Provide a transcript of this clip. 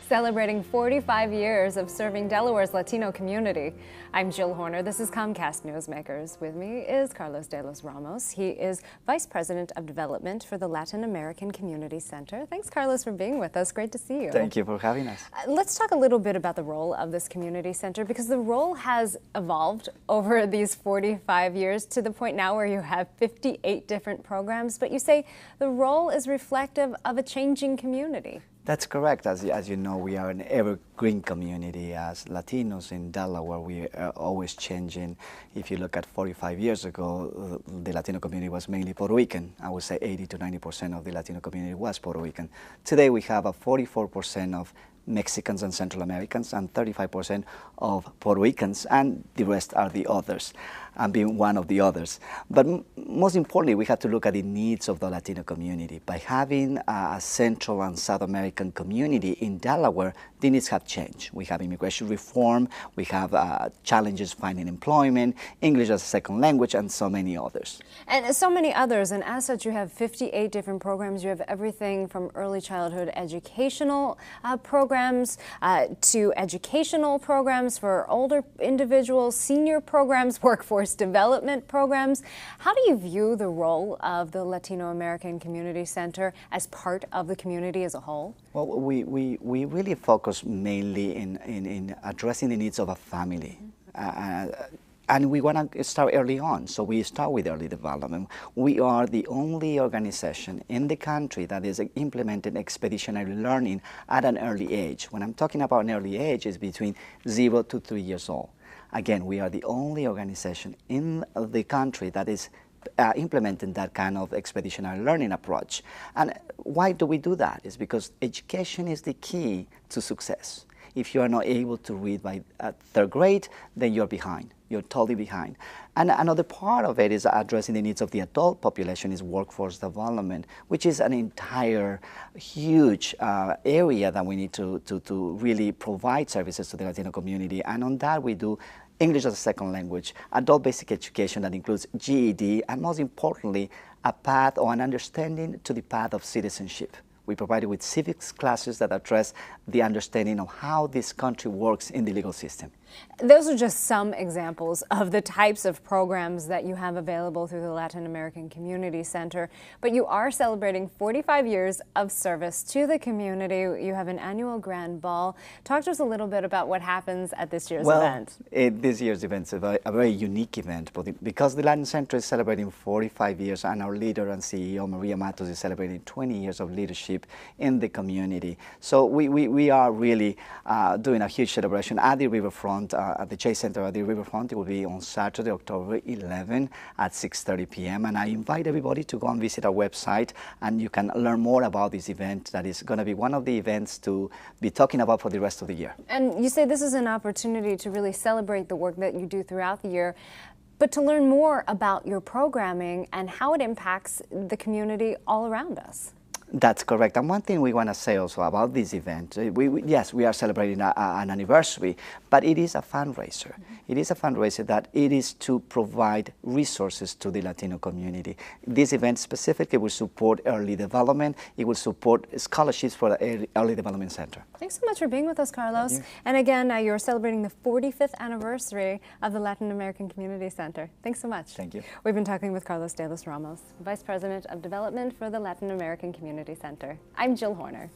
Celebrating 45 years of serving Delaware's Latino community. I'm Jill Horner. This is Comcast Newsmakers. With me is Carlos de los Ramos. He is Vice President of Development for the Latin American Community Center. Thanks, Carlos, for being with us. Great to see you. Thank you for having us. Let's talk a little bit about the role of this community center, because the role has evolved over these 45 years to the point now where you have 58 different programs, but you say the role is reflective of a changing community. That's correct. As you know, we are an evergreen community. As Latinos in Delaware, we are always changing. If you look at 45 years ago, the Latino community was mainly Puerto Rican. I would say 80 to 90% of the Latino community was Puerto Rican. Today, we have a 44% of Mexicans and Central Americans and 35% of Puerto Ricans, and the rest are the others. I'm being one of the others. But most importantly, we have to look at the needs of the Latino community. By having a Central and South American community in Delaware, the needs have changed. We have immigration reform, we have challenges finding employment, English as a second language, and so many others. And so many others, and as such, you have 58 different programs. You have everything from early childhood educational programs to educational programs for older individuals, senior programs, workforce development programs. How do you view the role of the Latino American Community Center as part of the community as a whole? Well, we really focus mainly in addressing the needs of a family. And we want to start early on, so we start with early development. We are the only organization in the country that is implementing expeditionary learning at an early age. When I'm talking about an early age, it's between 0 to 3 years old. Again, we are the only organization in the country that is implementing that kind of expeditionary learning approach. And why do we do that? It's because education is the key to success. If you are not able to read by third grade, then you're behind. You're totally behind. And another part of it is addressing the needs of the adult population is workforce development, which is an entire huge area that we need to really provide services to the Latino community. And on that we do English as a second language, adult basic education that includes GED, and most importantly, a path or an understanding to the path of citizenship. We provide it with civics classes that address the understanding of how this country works in the legal system. Those are just some examples of the types of programs that you have available through the Latin American Community Center. But you are celebrating 45 years of service to the community. You have an annual grand ball. Talk to us a little bit about what happens at this year's event. This year's event is a very unique event, because the Latin Center is celebrating 45 years and our leader and CEO, Maria Matos, is celebrating 20 years of leadership in the community. So we are really doing a huge celebration at the riverfront, at the Chase Center at the riverfront. It will be on Saturday, October 11 at 6:30 p.m. And I invite everybody to go and visit our website, and you can learn more about this event that is going to be one of the events to be talking about for the rest of the year. And you say this is an opportunity to really celebrate the work that you do throughout the year, but to learn more about your programming and how it impacts the community all around us. That's correct. And one thing we want to say also about this event, yes, we are celebrating an anniversary, but it is a fundraiser. It is a fundraiser that it is to provide resources to the Latino community. This event specifically will support early development. It will support scholarships for the Early Development Center. Thanks so much for being with us, Carlos. And again, you're celebrating the 45th anniversary of the Latin American Community Center. Thanks so much. Thank you. We've been talking with Carlos de los Ramos, Vice President of Development for the Latin American Community Center. I'm Jill Horner.